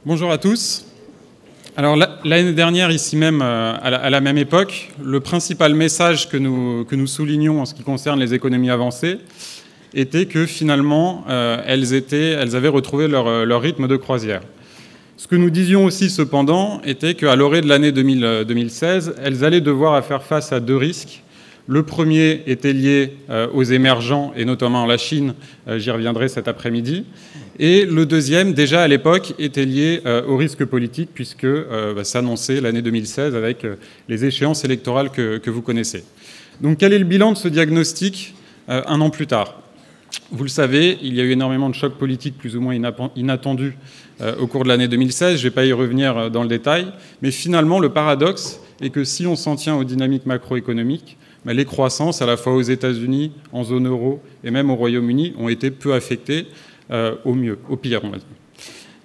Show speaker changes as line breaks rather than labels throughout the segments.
Bonjour à tous. Alors l'année dernière, ici même, à la même époque, le principal message que nous soulignions en ce qui concerne les économies avancées était que finalement, elles avaient retrouvé leur rythme de croisière. Ce que nous disions aussi cependant était qu'à l'orée de l'année 2016, elles allaient devoir faire face à deux risques. Le premier était lié aux émergents, et notamment la Chine, j'y reviendrai cet après-midi. Et le deuxième, déjà à l'époque, était lié au risque politique, puisque s'annonçait l'année 2016 avec les échéances électorales que vous connaissez. Donc quel est le bilan de ce diagnostic un an plus tard ? Vous le savez, il y a eu énormément de chocs politiques plus ou moins inattendus au cours de l'année 2016. Je ne vais pas y revenir dans le détail. Mais finalement, le paradoxe est que si on s'en tient aux dynamiques macroéconomiques, les croissances, à la fois aux États-Unis, en zone euro et même au Royaume-Uni, ont été peu affectées au mieux, au pire, on va dire.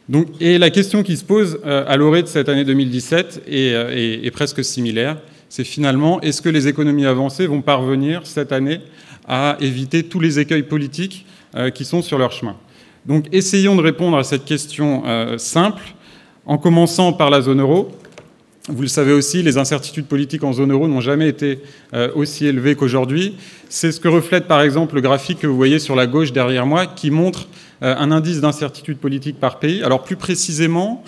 Donc, et la question qui se pose à l'orée de cette année 2017 est presque similaire. C'est finalement, est-ce que les économies avancées vont parvenir cette année à éviter tous les écueils politiques qui sont sur leur chemin? Donc essayons de répondre à cette question simple, en commençant par la zone euro. Vous le savez aussi, les incertitudes politiques en zone euro n'ont jamais été aussi élevées qu'aujourd'hui. C'est ce que reflète par exemple le graphique que vous voyez sur la gauche derrière moi, qui montre un indice d'incertitude politique par pays. Alors plus précisément,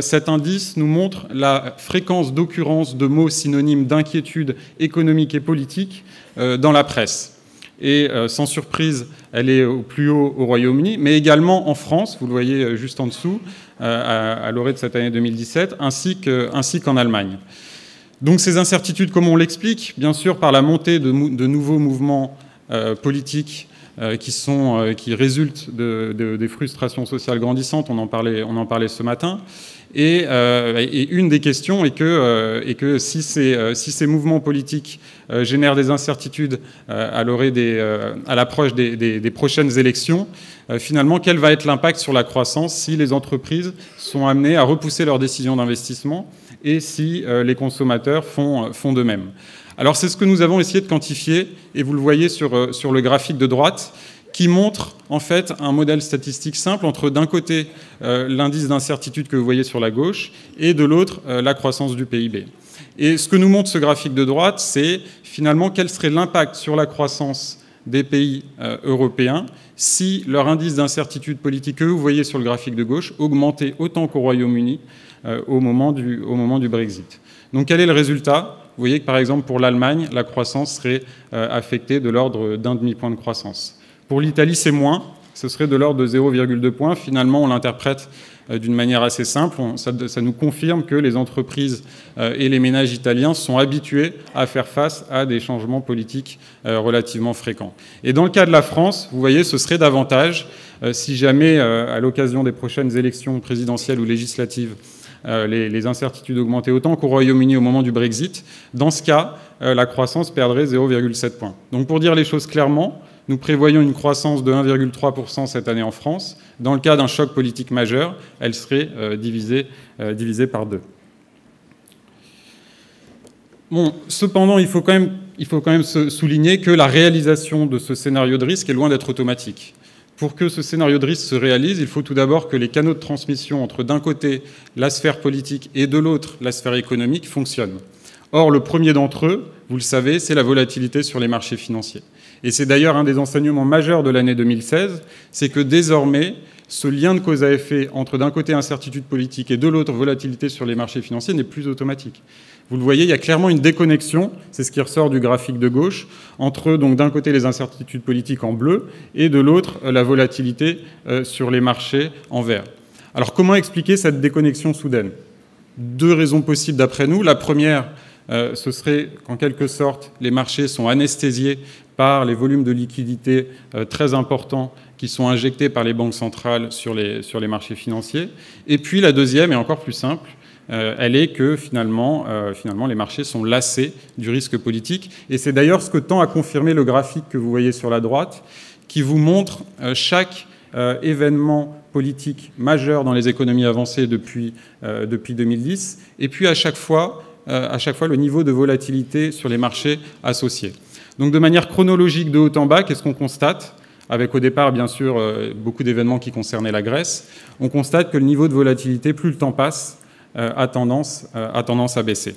cet indice nous montre la fréquence d'occurrence de mots synonymes d'inquiétude économique et politique dans la presse. Et sans surprise, elle est au plus haut au Royaume-Uni, mais également en France, vous le voyez juste en dessous, à l'orée de cette année 2017, ainsi qu'en Allemagne. Donc ces incertitudes, comme on l'explique, bien sûr par la montée de nouveaux mouvements politiques qui résultent des frustrations sociales grandissantes, on en parlait ce matin. Et une des questions est que si ces mouvements politiques génèrent des incertitudes à l'approche des prochaines élections, finalement, quel va être l'impact sur la croissance si les entreprises sont amenées à repousser leurs décisions d'investissement et si les consommateurs font de même. Alors c'est ce que nous avons essayé de quantifier, et vous le voyez sur le graphique de droite, qui montre en fait un modèle statistique simple entre d'un côté l'indice d'incertitude que vous voyez sur la gauche et de l'autre la croissance du PIB. Et ce que nous montre ce graphique de droite, c'est finalement quel serait l'impact sur la croissance des pays européens si leur indice d'incertitude politique que vous voyez sur le graphique de gauche augmentait autant qu'au Royaume-Uni au moment du Brexit. Donc quel est le résultat ? Vous voyez que par exemple pour l'Allemagne, la croissance serait affectée de l'ordre d'un demi-point de croissance. Pour l'Italie, c'est moins, ce serait de l'ordre de 0,2 points. Finalement, on l'interprète d'une manière assez simple. Ça nous confirme que les entreprises et les ménages italiens sont habitués à faire face à des changements politiques relativement fréquents. Et dans le cas de la France, vous voyez, ce serait davantage, si jamais, à l'occasion des prochaines élections présidentielles ou législatives, les incertitudes augmentaient autant qu'au Royaume-Uni au moment du Brexit. Dans ce cas, la croissance perdrait 0,7 points. Donc pour dire les choses clairement, nous prévoyons une croissance de 1,3% cette année en France. Dans le cas d'un choc politique majeur, elle serait divisée par 2. Bon, cependant, il faut quand même souligner que la réalisation de ce scénario de risque est loin d'être automatique. Pour que ce scénario de risque se réalise, il faut tout d'abord que les canaux de transmission entre d'un côté la sphère politique et de l'autre la sphère économique fonctionnent. Or, le premier d'entre eux, vous le savez, c'est la volatilité sur les marchés financiers. Et c'est d'ailleurs un des enseignements majeurs de l'année 2016, c'est que désormais, ce lien de cause à effet entre d'un côté incertitude politique et de l'autre volatilité sur les marchés financiers n'est plus automatique. Vous le voyez, il y a clairement une déconnexion, c'est ce qui ressort du graphique de gauche, entre donc d'un côté les incertitudes politiques en bleu et de l'autre la volatilité sur les marchés en vert. Alors comment expliquer cette déconnexion soudaine ? Deux raisons possibles d'après nous. La première, ce serait qu'en quelque sorte, les marchés sont anesthésiés par les volumes de liquidités très importants qui sont injectés par les banques centrales sur les marchés financiers. Et puis la deuxième, est encore plus simple, elle est que finalement, les marchés sont lassés du risque politique. Et c'est d'ailleurs ce que tend à confirmer le graphique que vous voyez sur la droite, qui vous montre chaque événement politique majeur dans les économies avancées depuis 2010, et puis à chaque fois le niveau de volatilité sur les marchés associés. Donc de manière chronologique de haut en bas, qu'est-ce qu'on constate ? avec au départ, bien sûr, beaucoup d'événements qui concernaient la Grèce, on constate que le niveau de volatilité, plus le temps passe, a tendance à baisser.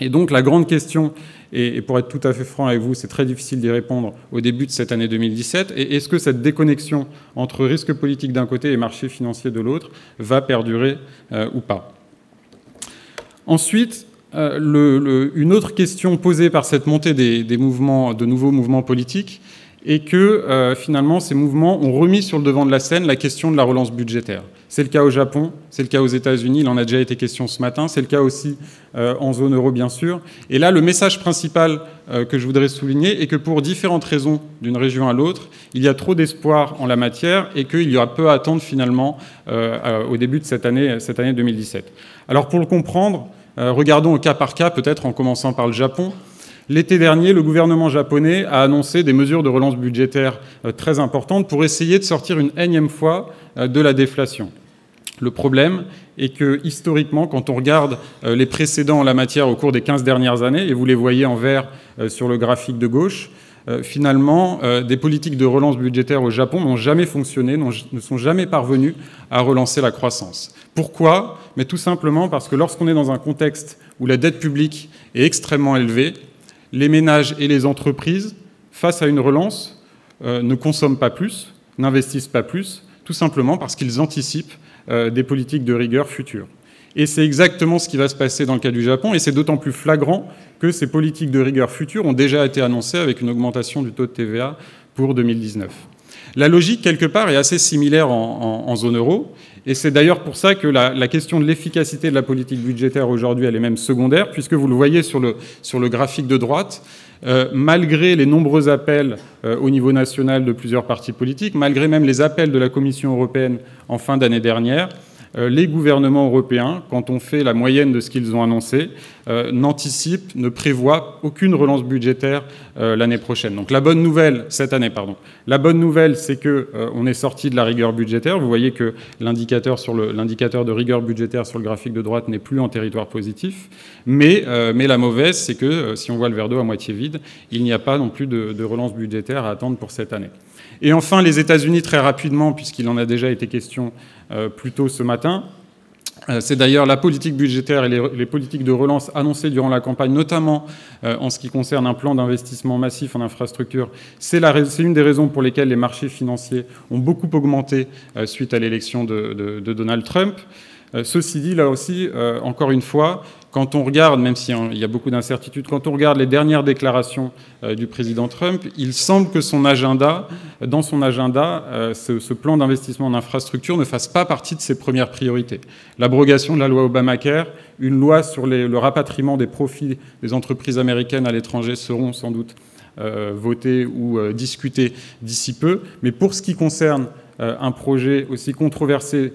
Et donc la grande question, et pour être tout à fait franc avec vous, c'est très difficile d'y répondre au début de cette année 2017, et est-ce que cette déconnexion entre risque politique d'un côté et marché financier de l'autre va perdurer ou pas? Ensuite, une autre question posée par cette montée de nouveaux mouvements politiques est que finalement ces mouvements ont remis sur le devant de la scène la question de la relance budgétaire. C'est le cas au Japon, c'est le cas aux États-Unis, il en a déjà été question ce matin, c'est le cas aussi en zone euro bien sûr. Et là, le message principal que je voudrais souligner est que pour différentes raisons d'une région à l'autre, il y a trop d'espoir en la matière et qu'il y aura peu à attendre finalement au début de cette année 2017. Alors pour le comprendre, regardons au cas par cas, peut-être en commençant par le Japon. L'été dernier, le gouvernement japonais a annoncé des mesures de relance budgétaire très importantes pour essayer de sortir une énième fois de la déflation. Le problème est que, historiquement, quand on regarde les précédents en la matière au cours des 15 dernières années, et vous les voyez en vert sur le graphique de gauche, finalement, des politiques de relance budgétaire au Japon n'ont jamais fonctionné, ne sont jamais parvenues à relancer la croissance. Pourquoi? Mais tout simplement parce que lorsqu'on est dans un contexte où la dette publique est extrêmement élevée, les ménages et les entreprises, face à une relance, ne consomment pas plus, n'investissent pas plus, tout simplement parce qu'ils anticipent des politiques de rigueur futures. Et c'est exactement ce qui va se passer dans le cas du Japon, et c'est d'autant plus flagrant que ces politiques de rigueur futures ont déjà été annoncées avec une augmentation du taux de TVA pour 2019. La logique, quelque part, est assez similaire en zone euro, et c'est d'ailleurs pour ça que la question de l'efficacité de la politique budgétaire aujourd'hui, elle est même secondaire, puisque vous le voyez sur le graphique de droite, malgré les nombreux appels au niveau national de plusieurs partis politiques, malgré même les appels de la Commission européenne en fin d'année dernière, les gouvernements européens, quand on fait la moyenne de ce qu'ils ont annoncé, n'anticipent, ne prévoient aucune relance budgétaire l'année prochaine. Donc la bonne nouvelle, cette année, pardon. La bonne nouvelle, c'est qu'on est sorti de la rigueur budgétaire. Vous voyez que l'indicateur de rigueur budgétaire sur le graphique de droite n'est plus en territoire positif. Mais la mauvaise, c'est que si on voit le verre d'eau à moitié vide, il n'y a pas non plus de relance budgétaire à attendre pour cette année. Et enfin, les États-Unis, très rapidement, puisqu'il en a déjà été question plus tôt ce matin. C'est d'ailleurs la politique budgétaire et les politiques de relance annoncées durant la campagne, notamment en ce qui concerne un plan d'investissement massif en infrastructure. C'est une des raisons pour lesquelles les marchés financiers ont beaucoup augmenté suite à l'élection de Donald Trump. Ceci dit, là aussi, encore une fois, quand on regarde, même s'il y a beaucoup d'incertitudes, quand on regarde les dernières déclarations du président Trump, il semble que dans son agenda, ce plan d'investissement en infrastructure ne fasse pas partie de ses premières priorités. L'abrogation de la loi Obamacare, une loi sur le rapatriement des profits des entreprises américaines à l'étranger seront sans doute votées ou discutées d'ici peu. Mais pour ce qui concerne un projet aussi controversé,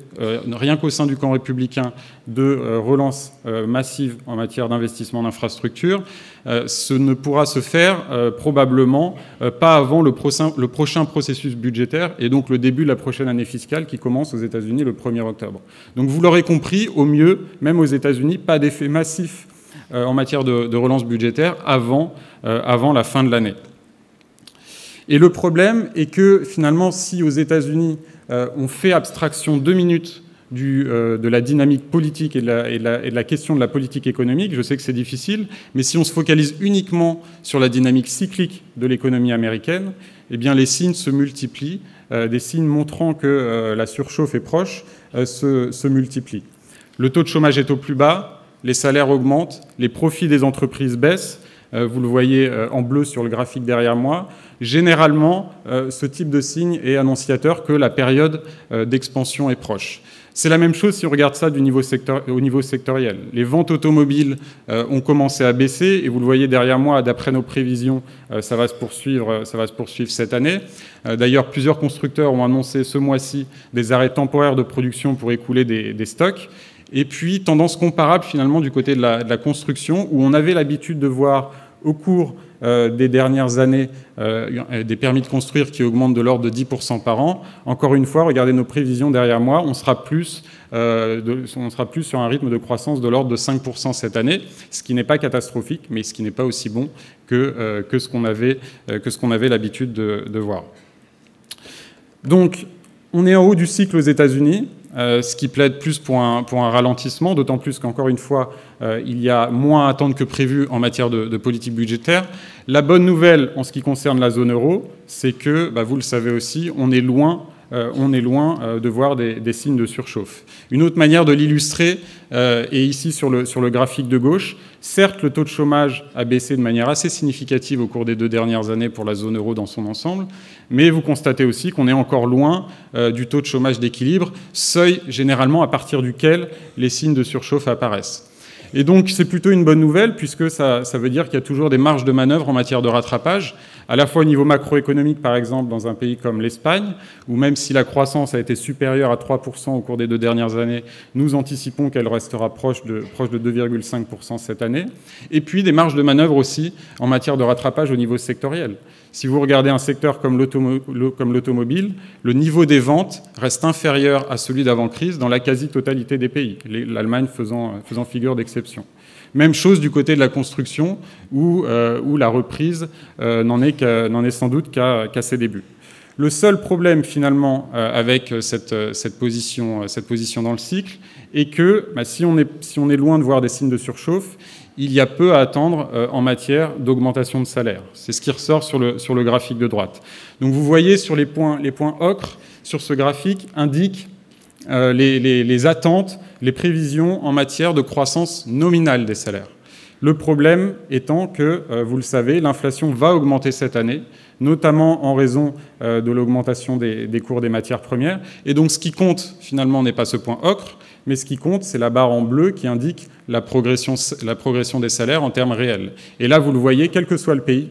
rien qu'au sein du camp républicain, de relance massive en matière d'investissement en infrastructure, ce ne pourra se faire probablement pas avant le prochain processus budgétaire et donc le début de la prochaine année fiscale qui commence aux États-Unis le 1er octobre. Donc vous l'aurez compris, au mieux, même aux États-Unis, pas d'effet massif en matière de relance budgétaire avant la fin de l'année. Et le problème est que finalement, si aux États-Unis, on fait abstraction 2 minutes de la dynamique politique et de la question de la politique économique, je sais que c'est difficile, mais si on se focalise uniquement sur la dynamique cyclique de l'économie américaine, eh bien les signes se multiplient, des signes montrant que la surchauffe est proche se multiplient. Le taux de chômage est au plus bas, les salaires augmentent, les profits des entreprises baissent. Vous le voyez en bleu sur le graphique derrière moi. Généralement, ce type de signe est annonciateur que la période d'expansion est proche. C'est la même chose si on regarde ça au niveau sectoriel. Les ventes automobiles ont commencé à baisser et vous le voyez derrière moi, d'après nos prévisions, ça va se poursuivre cette année. D'ailleurs, plusieurs constructeurs ont annoncé ce mois-ci des arrêts temporaires de production pour écouler des stocks. Et puis, tendance comparable finalement du côté de la construction, où on avait l'habitude de voir au cours des dernières années des permis de construire qui augmentent de l'ordre de 10% par an. Encore une fois, regardez nos prévisions derrière moi, on sera plus sur un rythme de croissance de l'ordre de 5% cette année, ce qui n'est pas catastrophique, mais ce qui n'est pas aussi bon que ce qu'on avait l'habitude de voir. Donc, on est en haut du cycle aux États-Unis, ce qui plaide plus pour un ralentissement, d'autant plus qu'encore une fois, il y a moins à attendre que prévu en matière de politique budgétaire. La bonne nouvelle en ce qui concerne la zone euro, c'est que, vous le savez aussi, on est loin de voir des signes de surchauffe. Une autre manière de l'illustrer est ici sur le graphique de gauche. Certes, le taux de chômage a baissé de manière assez significative au cours des 2 dernières années pour la zone euro dans son ensemble, mais vous constatez aussi qu'on est encore loin du taux de chômage d'équilibre, seuil généralement à partir duquel les signes de surchauffe apparaissent. Et donc, c'est plutôt une bonne nouvelle, puisque ça veut dire qu'il y a toujours des marges de manœuvre en matière de rattrapage, à la fois au niveau macroéconomique, par exemple, dans un pays comme l'Espagne, où même si la croissance a été supérieure à 3% au cours des 2 dernières années, nous anticipons qu'elle restera proche de 2,5% cette année. Et puis, des marges de manœuvre aussi en matière de rattrapage au niveau sectoriel. Si vous regardez un secteur comme l'automobile, le niveau des ventes reste inférieur à celui d'avant-crise dans la quasi-totalité des pays, l'Allemagne faisant figure d'exception. Même chose du côté de la construction, où la reprise n'en est sans doute qu'à ses débuts. Le seul problème, finalement, avec cette position dans le cycle est que si on est loin de voir des signes de surchauffe, il y a peu à attendre en matière d'augmentation de salaire. C'est ce qui ressort sur le graphique de droite. Donc vous voyez sur les points ocre sur ce graphique indiquent les attentes, les prévisions en matière de croissance nominale des salaires. Le problème étant que, vous le savez, l'inflation va augmenter cette année, notamment en raison de l'augmentation des cours des matières premières. Et donc ce qui compte, finalement, n'est pas ce point ocre, mais ce qui compte, c'est la barre en bleu qui indique la progression des salaires en termes réels. Et là, vous le voyez, quel que soit le pays,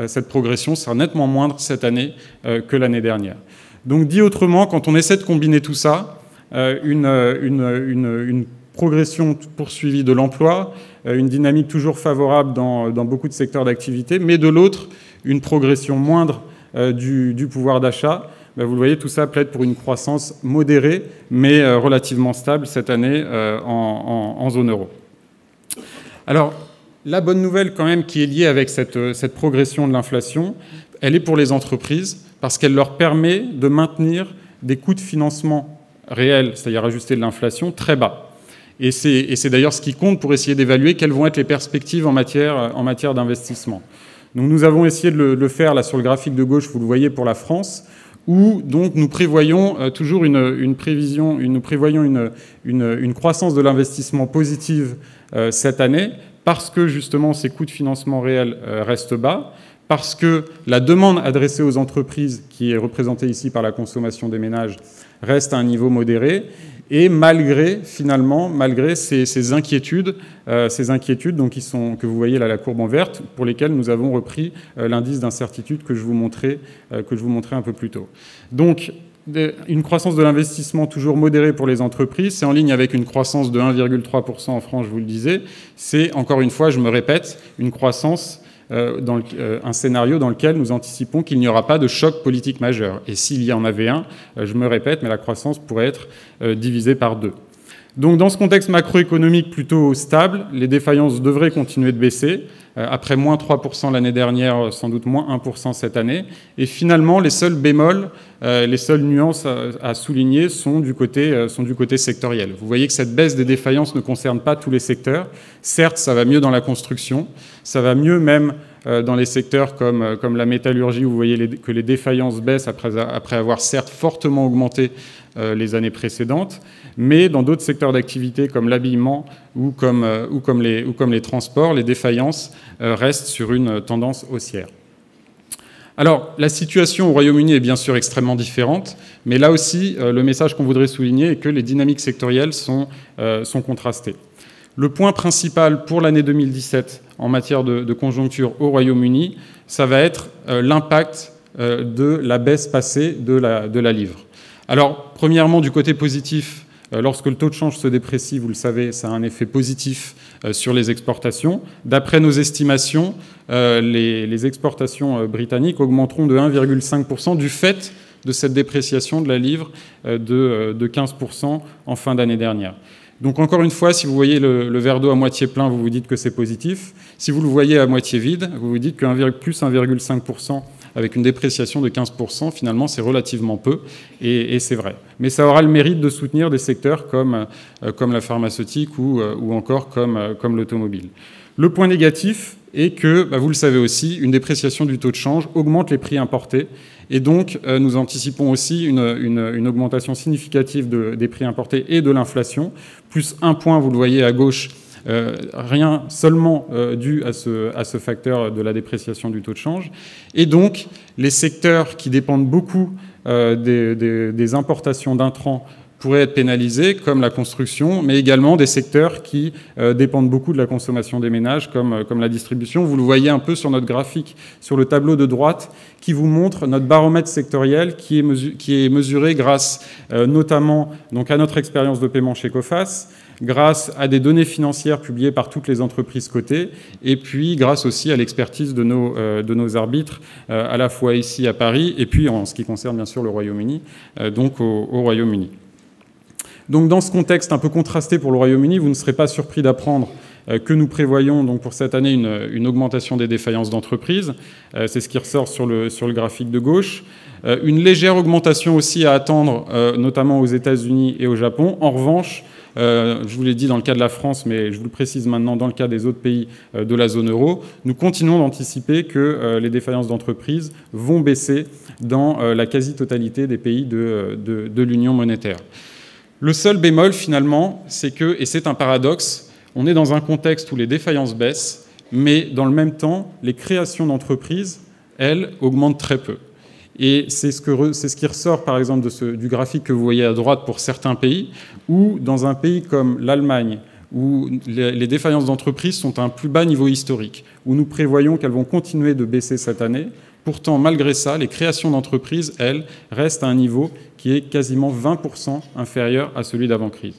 cette progression sera nettement moindre cette année que l'année dernière. Donc dit autrement, quand on essaie de combiner tout ça, une progression poursuivie de l'emploi, une dynamique toujours favorable dans beaucoup de secteurs d'activité, mais de l'autre, une progression moindre du pouvoir d'achat, vous le voyez, tout ça plaide pour une croissance modérée, mais relativement stable cette année en zone euro. Alors, la bonne nouvelle quand même qui est liée avec cette progression de l'inflation, elle est pour les entreprises, parce qu'elle leur permet de maintenir des coûts de financement réels, c'est-à-dire ajustés de l'inflation, très bas. Et c'est d'ailleurs ce qui compte pour essayer d'évaluer quelles vont être les perspectives en matière d'investissement. Donc nous avons essayé de le faire là sur le graphique de gauche, vous le voyez pour la France, où donc nous prévoyons toujours une croissance de l'investissement positive cette année, parce que justement ces coûts de financement réels restent bas, parce que la demande adressée aux entreprises, qui est représentée ici par la consommation des ménages, reste à un niveau modéré, et malgré ces inquiétudes, donc que vous voyez là la courbe en verte, pour lesquelles nous avons repris l'indice d'incertitude que je vous montrais un peu plus tôt. Donc, une croissance de l'investissement toujours modérée pour les entreprises, c'est en ligne avec une croissance de 1,3% en France, je vous le disais. C'est, encore une fois, je me répète, une croissance un scénario dans lequel nous anticipons qu'il n'y aura pas de choc politique majeur. Et s'il y en avait un, je me répète, mais la croissance pourrait être divisée par 2. Donc dans ce contexte macroéconomique plutôt stable, les défaillances devraient continuer de baisser, après moins 3% l'année dernière, sans doute moins 1% cette année. Et finalement, les seuls bémols, les seules nuances à souligner sont du côté sectoriel. Vous voyez que cette baisse des défaillances ne concerne pas tous les secteurs. Certes, ça va mieux dans la construction, ça va mieux même dans les secteurs comme la métallurgie, où vous voyez que les défaillances baissent après avoir certes fortement augmenté les années précédentes, mais dans d'autres secteurs d'activité comme l'habillement ou comme les transports, les défaillances restent sur une tendance haussière. Alors, la situation au Royaume-Uni est bien sûr extrêmement différente, mais là aussi, le message qu'on voudrait souligner est que les dynamiques sectorielles sont contrastées. Le point principal pour l'année 2017 en matière de conjoncture au Royaume-Uni, ça va être l'impact de la baisse passée de la livre. Alors, premièrement, du côté positif, lorsque le taux de change se déprécie, vous le savez, ça a un effet positif sur les exportations. D'après nos estimations, les exportations britanniques augmenteront de 1,5% du fait de cette dépréciation de la livre de 15% en fin d'année dernière. Donc encore une fois, si vous voyez le verre d'eau à moitié plein, vous vous dites que c'est positif. Si vous le voyez à moitié vide, vous vous dites que plus 1,5% avec une dépréciation de 15%, finalement, c'est relativement peu, et c'est vrai. Mais ça aura le mérite de soutenir des secteurs comme la pharmaceutique ou encore comme l'automobile. Le point négatif est que, vous le savez aussi, une dépréciation du taux de change augmente les prix importés, et donc nous anticipons aussi une augmentation significative des prix importés et de l'inflation, plus 1 point, vous le voyez à gauche, rien seulement dû à ce facteur de la dépréciation du taux de change. Et donc, les secteurs qui dépendent beaucoup des importations d'intrants pourraient être pénalisés, comme la construction, mais également des secteurs qui dépendent beaucoup de la consommation des ménages, comme la distribution. Vous le voyez un peu sur notre graphique, sur le tableau de droite, qui vous montre notre baromètre sectoriel qui est mesuré grâce notamment donc, à notre expérience de paiement chez Coface, grâce à des données financières publiées par toutes les entreprises cotées, et puis grâce aussi à l'expertise de nos arbitres, à la fois ici à Paris, et puis en ce qui concerne bien sûr le Royaume-Uni, donc au Royaume-Uni. Donc dans ce contexte un peu contrasté pour le Royaume-Uni, vous ne serez pas surpris d'apprendre que nous prévoyons donc pour cette année une augmentation des défaillances d'entreprises. C'est ce qui ressort sur le graphique de gauche. Une légère augmentation aussi à attendre, notamment aux États-Unis et au Japon. En revanche, je vous l'ai dit dans le cas de la France, mais je vous le précise maintenant dans le cas des autres pays de la zone euro, nous continuons d'anticiper que les défaillances d'entreprises vont baisser dans la quasi-totalité des pays de l'Union monétaire. Le seul bémol, finalement, c'est que, et c'est un paradoxe, on est dans un contexte où les défaillances baissent, mais dans le même temps, les créations d'entreprises, elles, augmentent très peu. Et c'est ce qui ressort, par exemple, du graphique que vous voyez à droite pour certains pays, où dans un pays comme l'Allemagne, où les défaillances d'entreprises sont à un plus bas niveau historique, où nous prévoyons qu'elles vont continuer de baisser cette année. Pourtant, malgré ça, les créations d'entreprises, elles, restent à un niveau qui est quasiment 20% inférieur à celui d'avant-crise.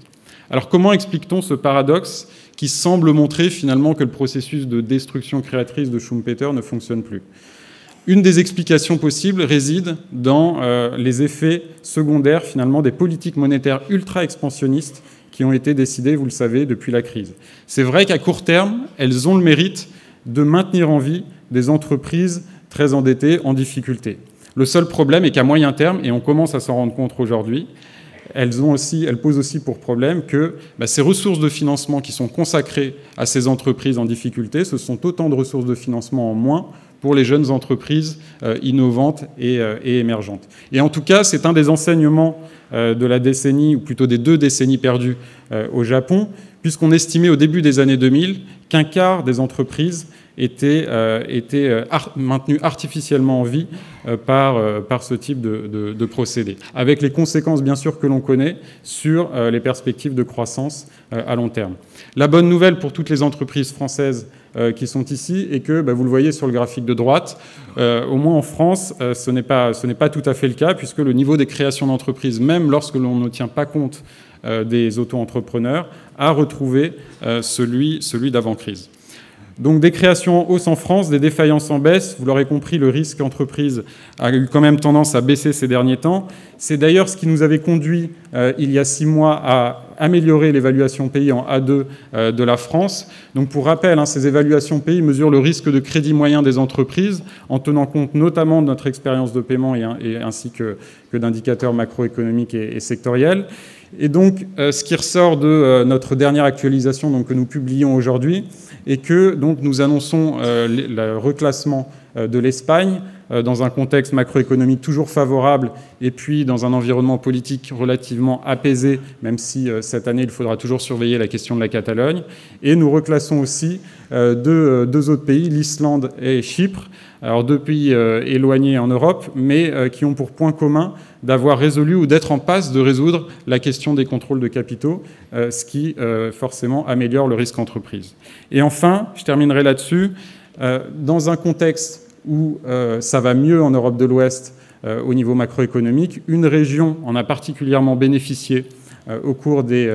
Alors comment explique-t-on ce paradoxe qui semble montrer finalement que le processus de destruction créatrice de Schumpeter ne fonctionne plus? Une des explications possibles réside dans les effets secondaires finalement des politiques monétaires ultra-expansionnistes qui ont été décidées, vous le savez, depuis la crise. C'est vrai qu'à court terme, elles ont le mérite de maintenir en vie des entreprises très endettées, en difficulté. Le seul problème est qu'à moyen terme, et on commence à s'en rendre compte aujourd'hui, elles posent aussi pour problème que ces ressources de financement qui sont consacrées à ces entreprises en difficulté, ce sont autant de ressources de financement en moins pour les jeunes entreprises innovantes et émergentes. Et en tout cas, c'est un des enseignements de la décennie, ou plutôt des 2 décennies perdues au Japon, puisqu'on estimait au début des années 2000 qu'un quart des entreprises étaient maintenues artificiellement en vie par ce type de procédé, avec les conséquences bien sûr que l'on connaît sur les perspectives de croissance à long terme. La bonne nouvelle pour toutes les entreprises françaises qui sont ici est que, vous le voyez sur le graphique de droite, au moins en France, ce n'est pas tout à fait le cas, puisque le niveau des créations d'entreprises, même lorsque l'on ne tient pas compte des auto-entrepreneurs, a retrouvé celui d'avant-crise. Donc des créations en hausse en France, des défaillances en baisse. Vous l'aurez compris, le risque entreprise a eu quand même tendance à baisser ces derniers temps. C'est d'ailleurs ce qui nous avait conduit, il y a 6 mois, à améliorer l'évaluation pays en A2 de la France. Donc pour rappel, ces évaluations pays mesurent le risque de crédit moyen des entreprises en tenant compte notamment de notre expérience de paiement ainsi que d'indicateurs macroéconomiques et sectoriels. Et donc, ce qui ressort de notre dernière actualisation donc, que nous publions aujourd'hui est que donc, nous annonçons le reclassement de l'Espagne dans un contexte macroéconomique toujours favorable et puis dans un environnement politique relativement apaisé, même si cette année, il faudra toujours surveiller la question de la Catalogne. Et nous reclassons aussi deux autres pays, l'Islande et Chypre, alors 2 pays éloignés en Europe, mais qui ont pour point commun d'avoir résolu ou d'être en passe de résoudre la question des contrôles de capitaux, ce qui forcément améliore le risque entreprise. Et enfin, je terminerai là-dessus, dans un contexte où ça va mieux en Europe de l'Ouest au niveau macroéconomique, une région en a particulièrement bénéficié au cours des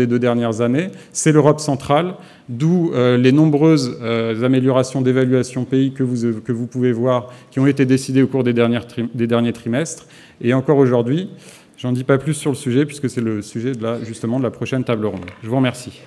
2 dernières années, c'est l'Europe centrale, d'où les nombreuses améliorations d'évaluation pays que vous pouvez voir, qui ont été décidées au cours des derniers trimestres. Et encore aujourd'hui, j'en dis pas plus sur le sujet, puisque c'est le sujet justement de la prochaine table ronde. Je vous remercie.